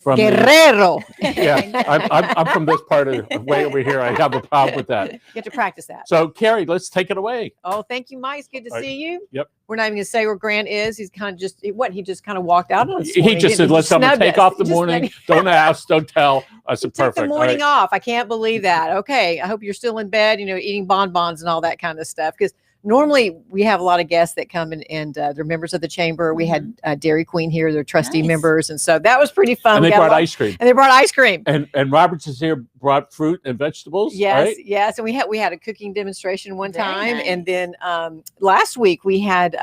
from Guerrero. Yeah, I'm from this part of way over here. I have a problem with that. You have to practice that. So, Kerry, let's take it away. Oh, thank you, Mike. It's good to see you. Yep. We're not even going to say where Grant is. He's kind of just, he just kind of walked out on us. He just said, let's take off the morning. Don't ask, don't tell. I said, perfect. Took the morning off. I can't believe that. Okay. I hope you're still in bed, eating bonbons and all that kind of stuff. Because normally we have a lot of guests that come and they're members of the chamber. We had Dairy Queen here, they're trustee members. And so that was pretty fun. And they brought ice cream. And they brought ice cream. And Roberts is here, brought fruit and vegetables. Yes, right? yes. And we had a cooking demonstration one time. Nice. And then last week we had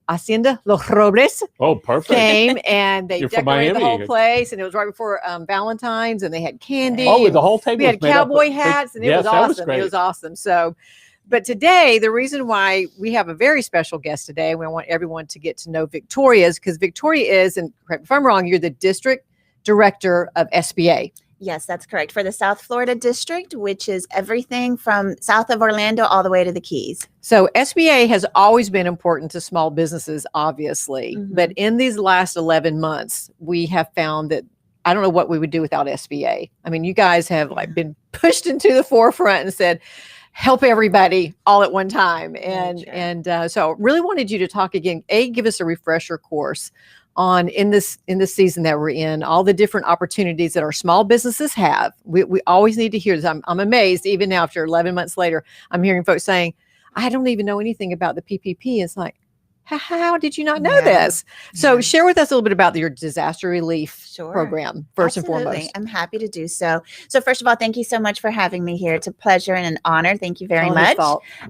Hacienda Los Robles. Oh, perfect. Came and they decorated the whole place, and it was right before Valentine's, and they had candy. Oh, the whole table. We had cowboy hats, and it was awesome. It was awesome. So, but today, the reason why we have a very special guest today, we want everyone to get to know Victoria, is because Victoria is, and correct me if I'm wrong, you're the district director of SBA. Yes, that's correct. For the South Florida district, which is everything from south of Orlando all the way to the Keys. So SBA has always been important to small businesses, obviously. Mm-hmm. But in these last 11 months, we have found that I don't know what we would do without SBA. I mean, you guys have been pushed into the forefront and said, help everybody all at one time. And so really wanted you to talk again, give us a refresher course on in this season that we're in, all the different opportunities that our small businesses have. We always need to hear this. I'm amazed, even now after 11 months later, I'm hearing folks saying, I don't even know anything about the PPP. It's like, how did you not know this? So share with us a little bit about your disaster relief program, first and foremost. I'm happy to do so. So first of all, thank you so much for having me here. It's a pleasure and an honor. Thank you very much.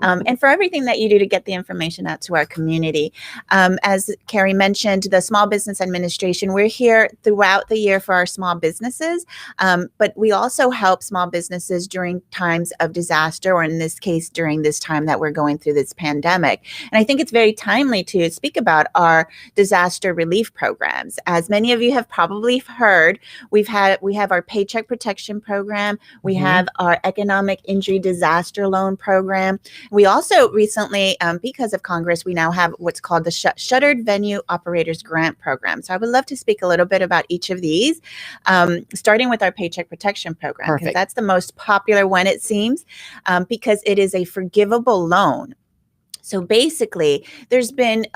And for everything that you do to get the information out to our community. As Kerry mentioned, the Small Business Administration, we're here throughout the year for our small businesses, but we also help small businesses during times of disaster, or in this case, during this time that we're going through this pandemic. And I think it's very timely to speak about our disaster relief programs. As many of you have probably heard, we have our Paycheck Protection Program. We have our Economic Injury Disaster Loan Program. We also recently, because of Congress, we now have what's called the Shuttered Venue Operators Grant Program. So I would love to speak a little bit about each of these, starting with our Paycheck Protection Program, because that's the most popular one, it seems, because it is a forgivable loan. So basically, there's been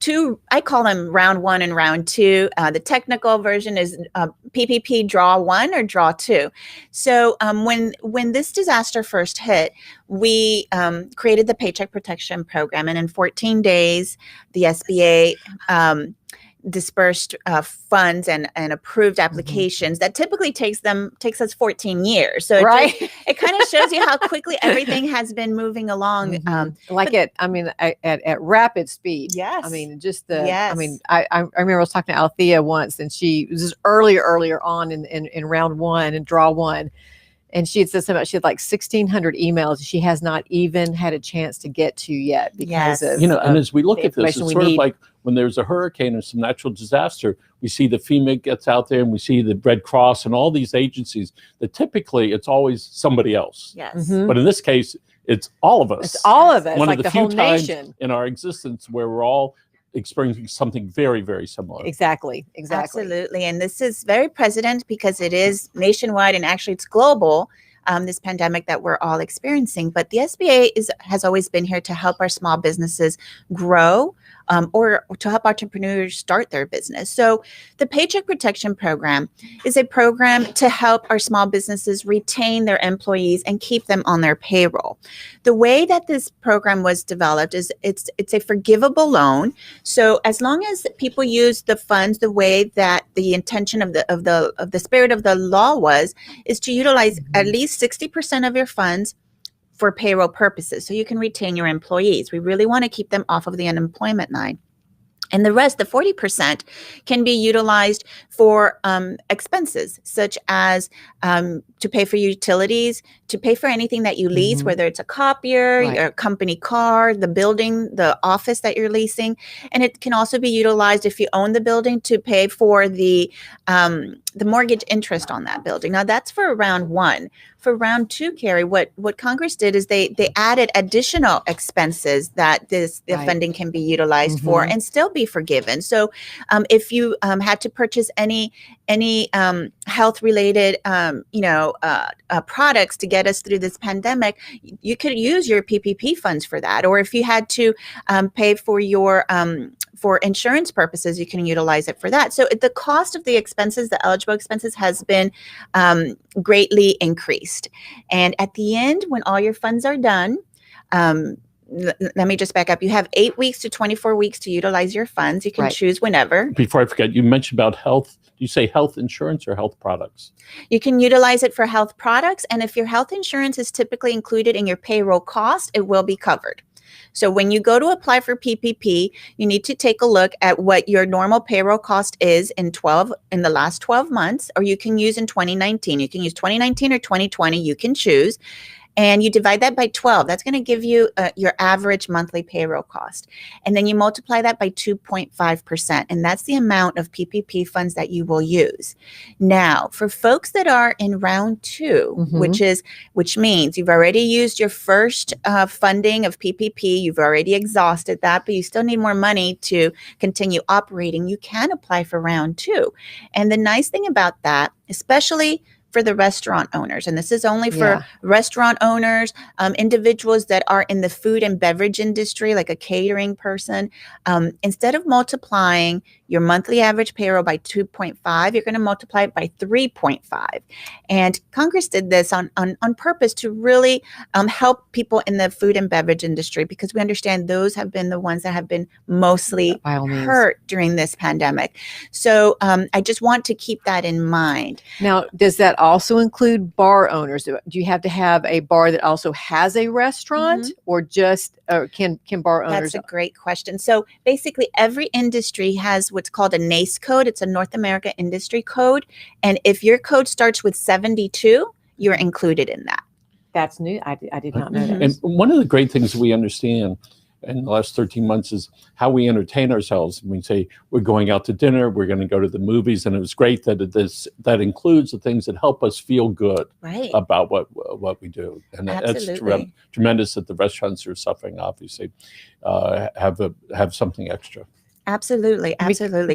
two, I call them round one and round two. The technical version is PPP draw one or draw two. So when this disaster first hit, we created the Paycheck Protection Program. And in 14 days, the SBA dispersed funds and approved applications that typically takes us 14 years. So it kind of shows you how quickly everything has been moving along. At rapid speed. Yes. I mean, just I remember I was talking to Althea once, and she was just earlier on in round one and draw one. And she had said something about she had like 1,600 emails she has not even had a chance to get to yet because of and as we look at this, it's sort of like when there's a hurricane or some natural disaster, we see the FEMA gets out there and we see the Red Cross and all these agencies that typically it's always somebody else. Yes. But in this case, it's all of us. It's all of us, One like of the whole few times nation in our existence where we're all experiencing something very, very similar. Exactly. Absolutely. And this is very present because it is nationwide and actually it's global, this pandemic that we're all experiencing. But the SBA has always been here to help our small businesses grow, or to help entrepreneurs start their business. So the Paycheck Protection Program is a program to help our small businesses retain their employees and keep them on their payroll. The way that this program was developed is it's a forgivable loan. So as long as people use the funds the way that the intention of the spirit of the law is to utilize at least 60% of your funds for payroll purposes, so you can retain your employees. We really want to keep them off of the unemployment line. And the rest, the 40%, can be utilized for expenses, such as to pay for utilities, to pay for anything that you lease, whether it's a copier, your company car, the building, the office that you're leasing. And it can also be utilized if you own the building to pay for the mortgage interest on that building. Now, that's for round one. for round 2, Kerry, what Congress did is they added additional expenses that the funding can be utilized for and still be forgiven. So if you had to purchase any health related products to get us through this pandemic, you could use your PPP funds for that. Or if you had to pay for your for insurance purposes, you can utilize it for that. So the cost of the expenses, the eligible expenses, has been greatly increased. And at the end, when all your funds are done, let me just back up. You have 8 weeks to 24 weeks to utilize your funds. You can choose whenever. Before I forget, you mentioned about health. Do you say health insurance or health products? You can utilize it for health products. And if your health insurance is typically included in your payroll cost, it will be covered. So when you go to apply for PPP, you need to take a look at what your normal payroll cost is in the last 12 months, or you can use in 2019. You can use 2019 or 2020. You can choose. And you divide that by 12. That's going to give you your average monthly payroll cost. And then you multiply that by 2.5%. And that's the amount of PPP funds that you will use. Now, for folks that are in round 2, which means you've already used your first funding of PPP, you've already exhausted that, but you still need more money to continue operating, you can apply for round 2. And the nice thing about that, especially for the restaurant owners, and this is only for restaurant owners, individuals that are in the food and beverage industry, like a catering person, instead of multiplying your monthly average payroll by 2.5, you're going to multiply it by 3.5. And Congress did this on purpose to really help people in the food and beverage industry, because we understand those have been the ones that have been mostly hurt during this pandemic. So I just want to keep that in mind. Now, does that also include bar owners? Do you have to have a bar that also has a restaurant, or just can bar owners? That's a great question. So basically, every industry has what's called a NACE code. It's a North America Industry Code. And if your code starts with 72, you're included in that. That's new. I did not know that. And one of the great things that we understand in the last 13 months is how we entertain ourselves. We say we're going out to dinner, we're going to go to the movies, and it was great that that includes the things that help us feel good about what we do. And that's tremendous that the restaurants are suffering, obviously, have something extra. Absolutely.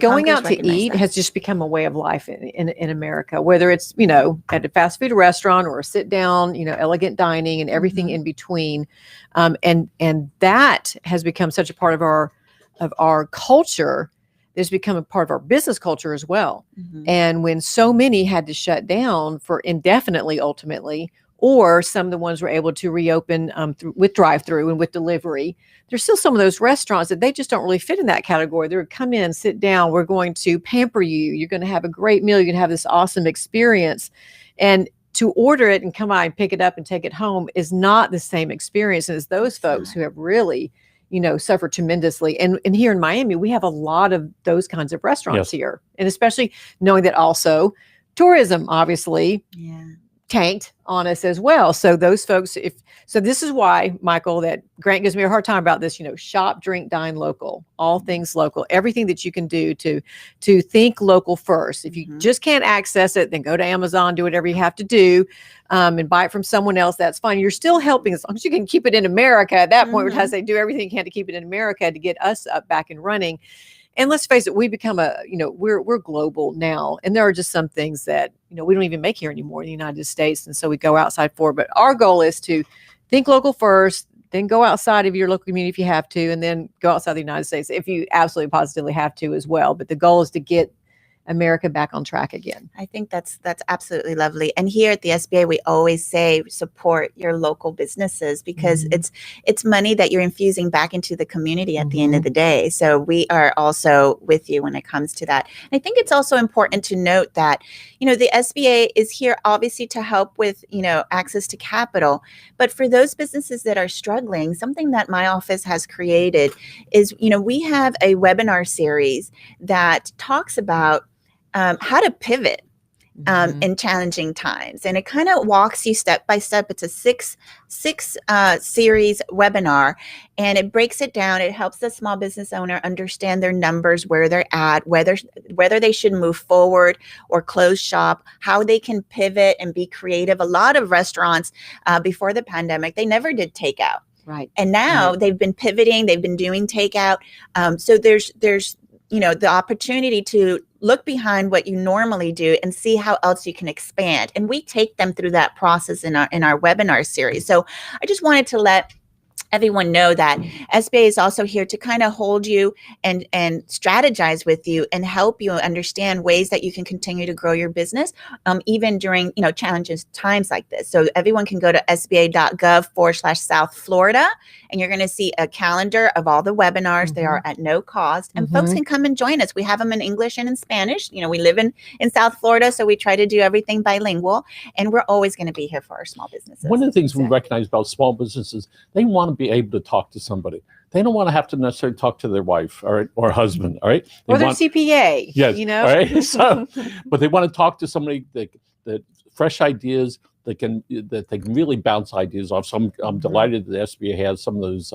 Going out to eat has just become a way of life in America, whether it's, at a fast food restaurant or a sit down, elegant dining and everything in between. And that has become such a part of our culture. It's become a part of our business culture as well. And when so many had to shut down for indefinitely, ultimately, or some of the ones were able to reopen with drive-through and with delivery, there's still some of those restaurants that they just don't really fit in that category. They're come in, sit down, we're going to pamper you. You're going to have a great meal. You're going to have this awesome experience. And to order it and come by and pick it up and take it home is not the same experience as those folks who have really, suffered tremendously. And here in Miami, we have a lot of those kinds of restaurants here. And especially knowing that also tourism, obviously, tanked on us as well. So those folks, this is why, Michael, that Grant gives me a hard time about this, shop, drink, dine local, all things local, everything that you can do to think local first. If you just can't access it, then go to Amazon, do whatever you have to do, and buy it from someone else. That's fine. You're still helping, as long as you can keep it in America. At that point, as they do everything you can to keep it in America to get us up back and running. And let's face it, we become we're global now. And there are just some things that, we don't even make here anymore in the United States. And so we go outside for, but our goal is to think local first, then go outside of your local community if you have to, and then go outside the United States if you absolutely positively have to as well. But the goal is to get America back on track again. I think that's absolutely lovely. And here at the SBA, we always say support your local businesses, because it's money that you're infusing back into the community at the end of the day. So we are also with you when it comes to that. And I think it's also important to note that, the SBA is here obviously to help with, access to capital. But for those businesses that are struggling, something that my office has created is, we have a webinar series that talks about how to pivot. in challenging times. And it kind of walks you step by step. It's a six series webinar, and it breaks it down. It helps the small business owner understand their numbers, where they're at, whether they should move forward or close shop, how they can pivot and be creative. A lot of restaurants before the pandemic, they never did takeout. Right. And now they've been pivoting, they've been doing takeout. So there's the opportunity to look behind what you normally do and see how else you can expand. And we take them through that process in our webinar series. So I just wanted to let everyone know that SBA is also here to kind of hold you and strategize with you and help you understand ways that you can continue to grow your business, even during challenges times like this. So everyone can go to sba.gov/South Florida, and you're going to see a calendar of all the webinars. They are at no cost, and folks can come and join us. We have them in English and in Spanish. We live in South Florida, so we try to do everything bilingual, and we're always going to be here for our small businesses. One of the things we recognize about small businesses, they want to be able to talk to somebody. They don't want to have to necessarily talk to their wife or husband, all right? Or their CPA, yes, all right? So, but they want to talk to somebody that fresh ideas, that they can really bounce ideas off. So I'm delighted that SBA has some of those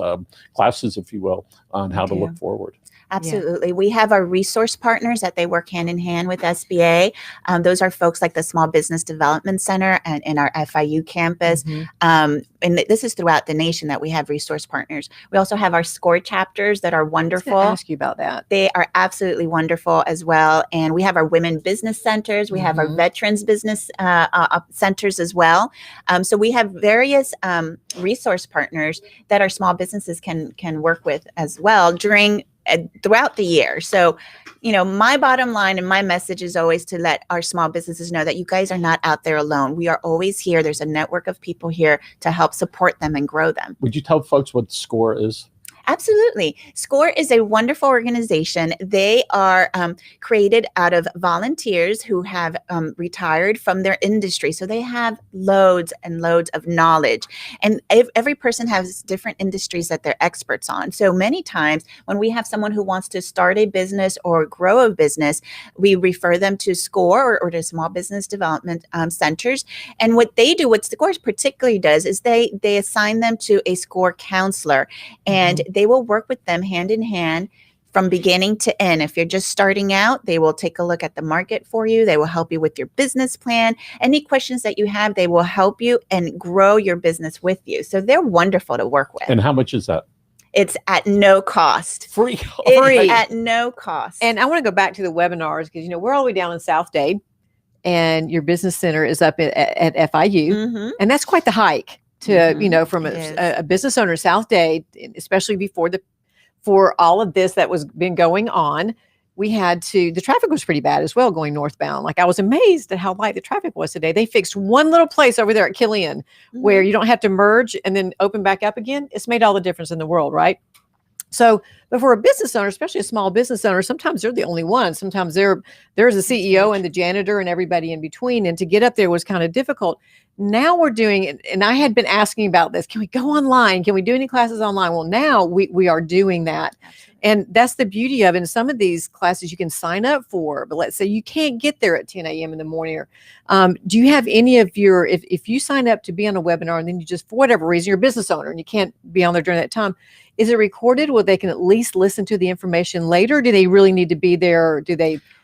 classes, if you will, on how to look forward. Absolutely. Yeah. We have our resource partners that they work hand in hand with SBA. Those are folks like the Small Business Development Center and in our FIU campus. And this is throughout the nation that we have resource partners. We also have our SCORE chapters that are wonderful. I was gonna ask you about that. They are absolutely wonderful as well. And we have our women business centers. We have our veterans business centers as well. So we have various resource partners that our small businesses can work with as well throughout the year. So, my bottom line and my message is always to let our small businesses know that you guys are not out there alone. We are always here. There's a network of people here to help support them and grow them. Would you tell folks what SCORE is? Absolutely. SCORE is a wonderful organization. They are created out of volunteers who have retired from their industry. So they have loads and loads of knowledge. And every person has different industries that they're experts on. So many times when we have someone who wants to start a business or grow a business, we refer them to SCORE or to small business development centers. And what they do, what SCORE particularly does, is they assign them to a SCORE counselor. And they will work with them hand in hand from beginning to end. If you're just starting out, they will take a look at the market for you. They will help you with your business plan. Any questions that you have, they will help you and grow your business with you. So they're wonderful to work with. And how much is that? It's at no cost. Free. It's at no cost. And I want to go back to the webinars because, we're all the way down in South Dade and your business center is up at FIU. And that's quite the hike. To from a business owner in South Dade, especially for all of this that was been going on, the traffic was pretty bad as well going northbound. Like I was amazed at how light the traffic was today. They fixed one little place over there at Killian where you don't have to merge and then open back up again. It's made all the difference in the world, right? So, but for a business owner, especially a small business owner, sometimes they're the only one. Sometimes there's a CEO and the janitor and everybody in between. And to get up there was kind of difficult. Now we're doing it. And I had been asking about this. Can we go online? Can we do any classes online? Well, now we are doing that. And that's the beauty of it. And some of these classes you can sign up for, but let's say you can't get there at 10 a.m. in the morning. Do you have any of if you sign up to be on a webinar and then you just, for whatever reason, you're a business owner and you can't be on there during that time, is it recorded where they can at least listen to the information later? Do they really need to be there?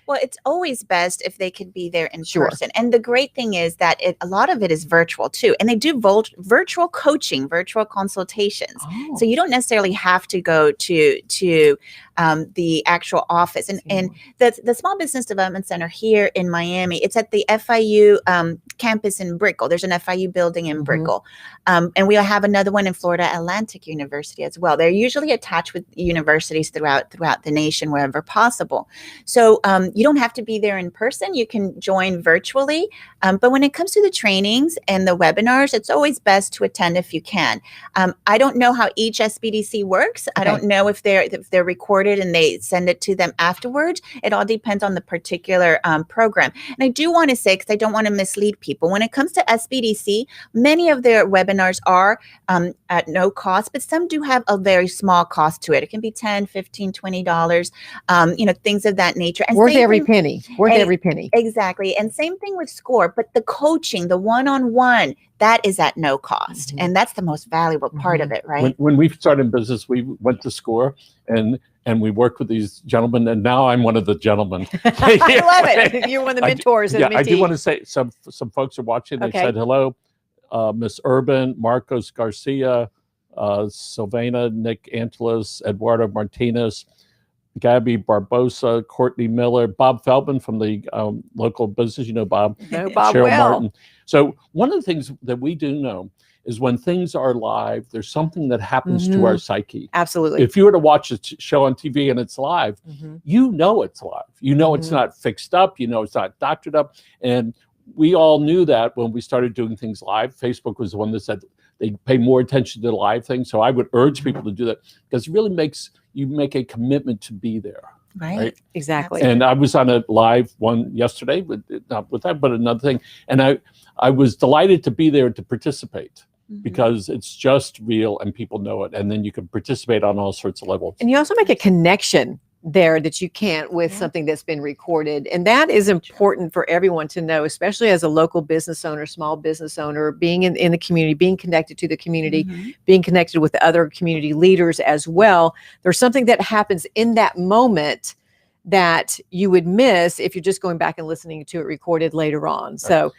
Well, it's always best if they could be there in person. And the great thing is that a lot of it is virtual too. And they do virtual coaching, virtual consultations. So you don't necessarily have to go to the actual office. And the Small Business Development Center here in Miami, it's at the FIU campus in Brickell. There's an FIU building in Brickell. And we have another one in Florida Atlantic University as well. They're usually attached with universities throughout the nation wherever possible. So you don't have to be there in person. You can join virtually. But when it comes to the trainings and the webinars, it's always best to attend if you can. I don't know how each SBDC works. I don't know if they're recorded and they send it to them afterwards. It all depends on the particular program. And I do want to say, because I don't want to mislead people, when it comes to SBDC, many of their webinars are at no cost, but some do have a very small cost to it. It can be $10, $15, $20, things of that nature. And were they ever every penny. Worth and- every penny. Exactly. And same thing with SCORE, but the coaching, the one-on-one, that is at no cost. And that's the most valuable part of it, right? When we started in business, we went to SCORE and we worked with these gentlemen, and now I'm one of the gentlemen. I love it. You're one of the mentors. Yeah, and I do mentees. want to say some folks are watching. They Okay. said hello, Miss Urban, Marcos Garcia, Sylvana, Nick Angeles, Eduardo Martinez, Gabby Barbosa, Courtney Miller, Bob Feldman from the local business. You know Bob. No, Bob Cheryl well. Martin. So one of the things that we do know is when things are live, there's something that happens to our psyche. Absolutely. If you were to watch a show on TV and it's live, you know it's live. You know it's not fixed up. You know it's not doctored up. And we all knew that when we started doing things live. Facebook was the one that said they pay more attention to the live thing. So I would urge people to do that because it really makes you make a commitment to be there. Right. Exactly. And I was on a live one yesterday, but not with that, but another thing. And I was delighted to be there to participate because it's just real and people know it. And then you can participate on all sorts of levels. And you also make a connection there that you can't with something that's been recorded. And that is important for everyone to know, especially as a local business owner, small business owner, being in the community, being connected to the community, being connected with the other community leaders as well. There's something that happens in that moment that you would miss if you're just going back and listening to it recorded later on. So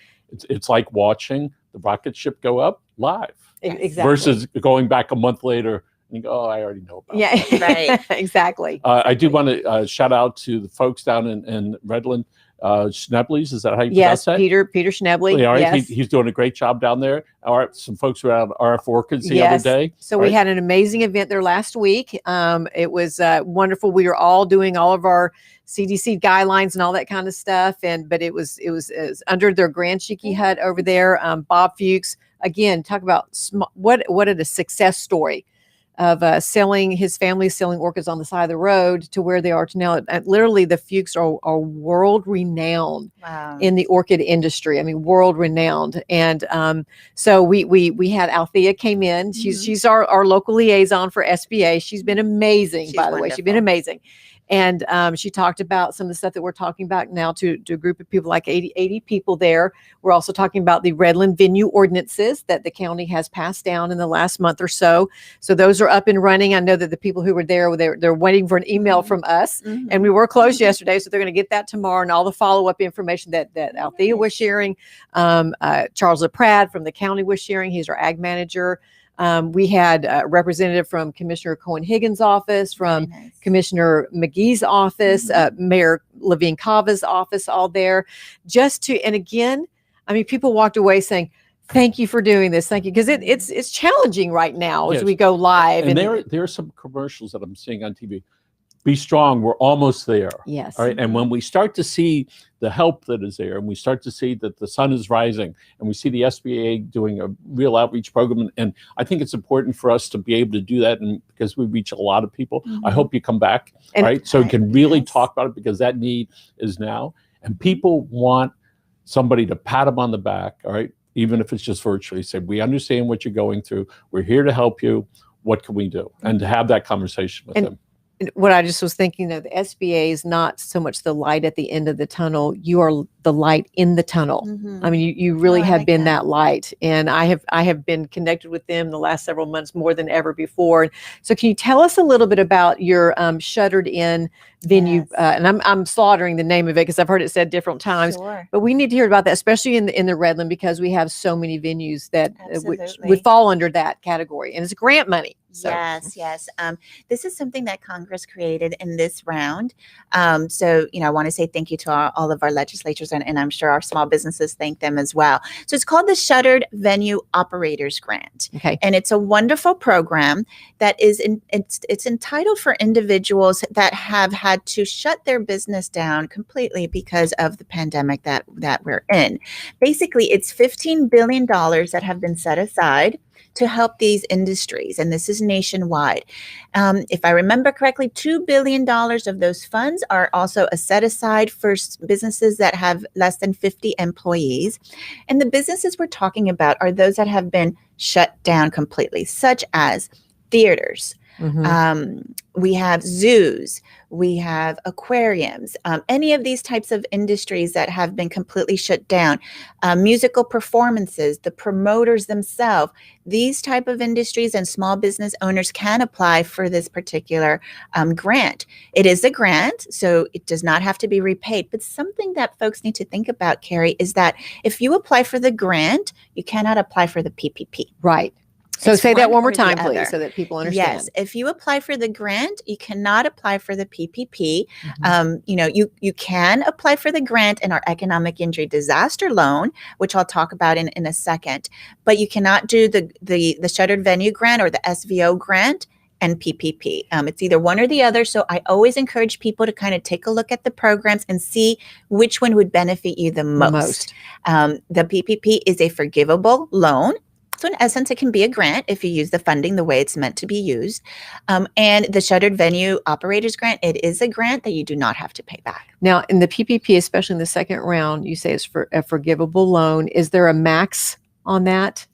it's like watching the rocket ship go up live. Exactly. Versus going back a month later and you go, oh, I already know about that. Right. Exactly. I do want to shout out to the folks down in Redland, Schnebley's. Is that how you pronounce that? Peter Schnebley. Yeah, right. Yes. He's doing a great job down there. Some folks were out RF Orchids the other day. So we had an amazing event there last week. It was wonderful. We were all doing all of our CDC guidelines and all that kind of stuff. But it was under their Grand Shiki hut over there. Bob Fuchs, again, talk about what a success story of his family selling orchids on the side of the road to where they are to now. Literally, the Fuchs are world renowned in the orchid industry. I mean, world renowned. And so we had Althea came in. She's our local liaison for SBA. She's been amazing, by the way. She's been amazing. And she talked about some of the stuff that we're talking about now to a group of people, like 80 people there. We're also talking about the Redland venue ordinances that the county has passed down in the last month or so. So those are up and running. I know that the people who were there, they're waiting for an email from us. And we were closed yesterday, so they're going to get that tomorrow, and all the follow-up information that Althea was sharing. Charles LaPrade from the county was sharing. He's our ag manager. We had a representative from Commissioner Cohen-Higgins' office, from Commissioner McGee's office, Mayor Levine Cava's office, all there. And again, I mean, people walked away saying, thank you for doing this. Thank you. Because it's challenging right now as we go live. And there are some commercials that I'm seeing on TV. Be strong. We're almost there. Yes. All right. And when we start to see the help that is there, and we start to see that the sun is rising, and we see the SBA doing a real outreach program, and I think it's important for us to be able to do that, and because we reach a lot of people. I hope you come back, right? So we can really talk about it, because that need is now, and people want somebody to pat them on the back. All right. Even if it's just virtually, say, we understand what you're going through. We're here to help you. What can we do? And to have that conversation with them. What I just was thinking, though, the SBA is not so much the light at the end of the tunnel. You are the light in the tunnel. I mean, you really have been that light, and I have been connected with them the last several months more than ever before. So, can you tell us a little bit about your shuttered in venue? And I'm slaughtering the name of it because I've heard it said different times. But we need to hear about that, especially in the Redland, because we have so many venues that would fall under that category, and it's grant money. So. Yes. This is something that Congress created in this round. So, I want to say thank you to all of our legislatures, and I'm sure our small businesses thank them as well. So it's called the Shuttered Venue Operators Grant. Okay. And it's a wonderful program that it's entitled for individuals that have had to shut their business down completely because of the pandemic that we're in. Basically, it's $15 billion that have been set aside to help these industries, and this is nationwide. If I remember correctly, $2 billion of those funds are also a set aside for businesses that have less than 50 employees. And the businesses we're talking about are those that have been shut down completely, such as theaters, We have zoos, we have aquariums, any of these types of industries that have been completely shut down, musical performances, the promoters themselves, these type of industries and small business owners can apply for this particular grant. It is a grant, so it does not have to be repaid. But something that folks need to think about, Kerry, is that if you apply for the grant, you cannot apply for the PPP. Right. So It's say that one more or the time, other. please, so that people understand. Yes, if you apply for the grant, you cannot apply for the PPP. You can apply for the grant in our economic injury disaster loan, which I'll talk about in a second. But you cannot do the shuttered venue grant or the SVO grant and PPP. It's either one or the other. So I always encourage people to kind of take a look at the programs and see which one would benefit you the most. The PPP is a forgivable loan. So in essence, it can be a grant if you use the funding the way it's meant to be used. And the shuttered venue operators grant, it is a grant that you do not have to pay back. Now, in the PPP, especially in the second round, you say it's for a forgivable loan. Is there a max on that?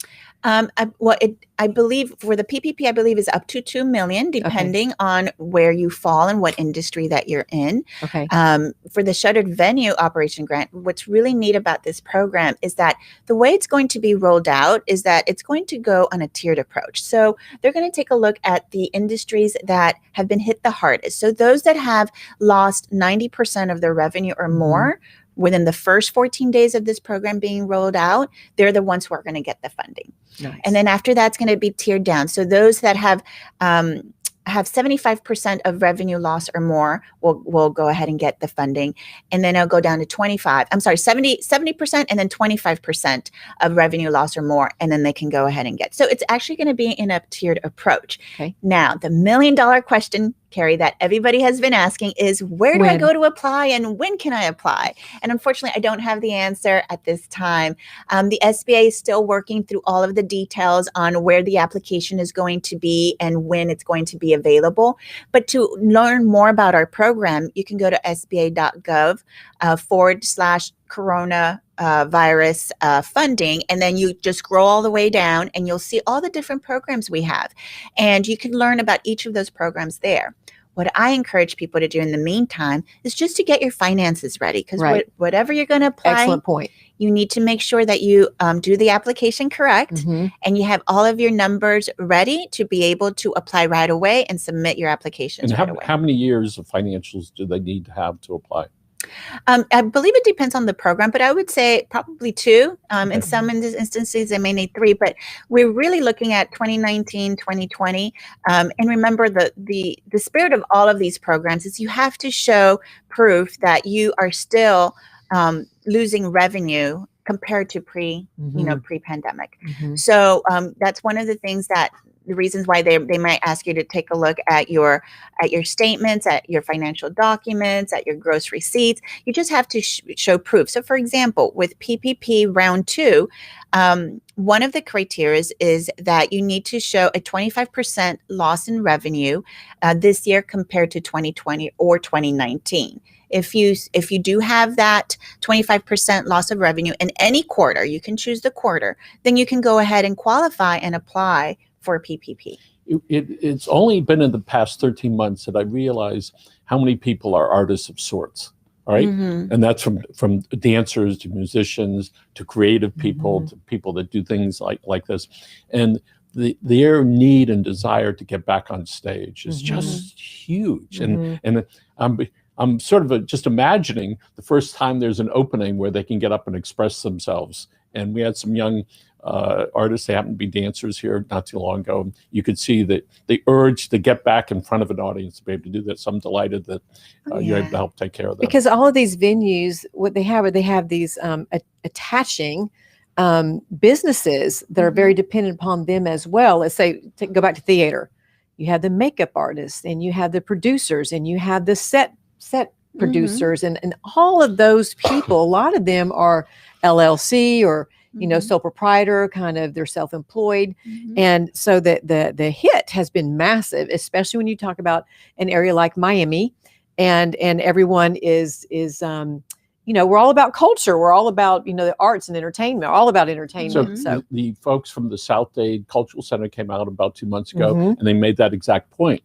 I believe for the PPP, I believe is up to 2 million, depending on where you fall and what industry that you're in. Okay. For the shuttered venue operation grant, what's really neat about this program is that the way it's going to be rolled out is that it's going to go on a tiered approach. So they're going to take a look at the industries that have been hit the hardest. So those that have lost 90% of their revenue or more within the first 14 days of this program being rolled out, they're the ones who are going to get the funding. Nice. And then after that's going to be tiered down. So those that have 75% of revenue loss or more will go ahead and get the funding. And then it'll go down to 70% and then 25% of revenue loss or more. And then they can go ahead and get. So it's actually going to be in a tiered approach. Okay. Now, the $1 million question, Kerry, that everybody has been asking is, where do I go to apply and when can I apply? And unfortunately, I don't have the answer at this time. The SBA is still working through all of the details on where the application is going to be and when it's going to be available. But to learn more about our program, you can go to sba.gov /coronavirus funding, and then you just scroll all the way down and you'll see all the different programs we have. And you can learn about each of those programs there. What I encourage people to do in the meantime is just to get your finances ready, because whatever you're going to apply, excellent point, you need to make sure that you do the application correct and you have all of your numbers ready to be able to apply right away and submit your applications right away. How many years of financials do they need to have to apply? I believe it depends on the program, but I would say probably 2. In some instances, they may need 3, but we're really looking at 2019, 2020. And remember, the spirit of all of these programs is you have to show proof that you are still losing revenue compared to pre-pandemic. So that's one of the things that the reasons why they might ask you to take a look at your statements, at your financial documents, at your gross receipts. You just have to show proof. So for example, with PPP round 2, one of the criteria is that you need to show a 25% loss in revenue this year compared to 2020 or 2019. If you do have that 25% loss of revenue in any quarter, you can choose the quarter, then you can go ahead and qualify and apply for PPP. It's only been in the past 13 months that I realize how many people are artists of sorts. All right. And that's from dancers to musicians to creative people to people that do things like this. And their need and desire to get back on stage is just huge. And I'm sort of just imagining the first time there's an opening where they can get up and express themselves. And we had some young artists, they happen to be dancers here not too long ago. You could see that the urge to get back in front of an audience to be able to do that. So I'm delighted that you're able to help take care of that. Because all of these venues, what they have these attaching businesses that are very dependent upon them as well. Let's say, go back to theater. You have the makeup artists and you have the producers and you have the set producers and all of those people. A lot of them are LLC or sole proprietor, kind of, they're self-employed. And so the hit has been massive, especially when you talk about an area like Miami and everyone is we're all about culture. We're all about, the arts and entertainment, all about entertainment. So the folks from the South Dade Cultural Center came out about 2 months ago, and they made that exact point.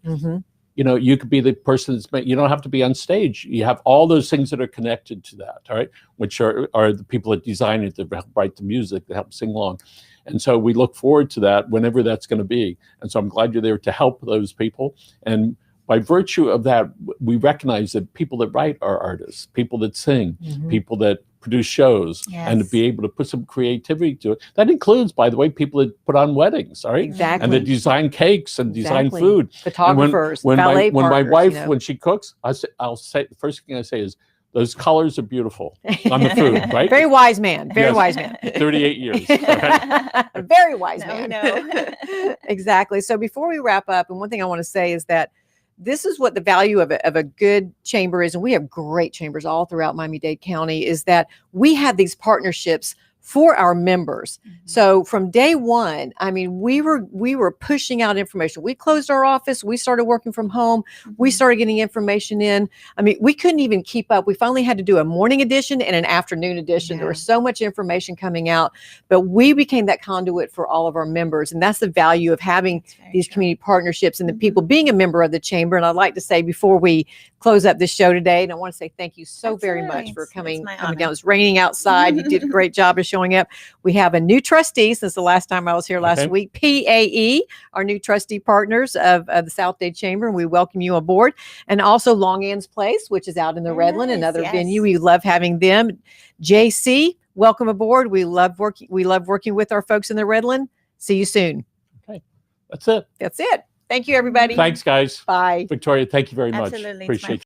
You could be the person you don't have to be on stage. You have all those things that are connected to that, all right, which are the people that design it, that help write the music, that help sing along. And so we look forward to that whenever that's going to be. And so I'm glad you're there to help those people. And by virtue of that, we recognize that people that write are artists, people that sing, people that produce shows, and to be able to put some creativity to it. That includes, by the way, people that put on weddings, all right? Exactly. And that design cakes and design food. Photographers, when ballet when my partners, wife, when she cooks, I'll say, the first thing I say is, those colors are beautiful on the food, right? Very wise man. Very wise man. 38 years. Right? Very wise man. No. Exactly. So before we wrap up, and one thing I want to say is that this is what the value of a good chamber is, and we have great chambers all throughout Miami-Dade County, is that we have these partnerships for our members. So from day one, I mean, we were pushing out information. We closed our office. We started working from home. We started getting information in. I mean, we couldn't even keep up. We finally had to do a morning edition and an afternoon edition. There was so much information coming out, but we became that conduit for all of our members. And that's the value of having these community partnerships and the people being a member of the chamber. And I'd like to say, before we close up this show today, and I want to say thank you so very much for coming down. It's raining outside. You did a great job of showing up. We have a new trustee since the last time I was here last week, PAE, our new trustee partners of the South Dade Chamber, and we welcome you aboard. And also Long Ann's Place, which is out in the Redland, another venue. We love having them. JC, welcome aboard. We love working with our folks in the Redland. See you soon. Okay, that's it. Thank you, everybody. Thanks, guys. Bye. Victoria, thank you very much. Absolutely. Appreciate you.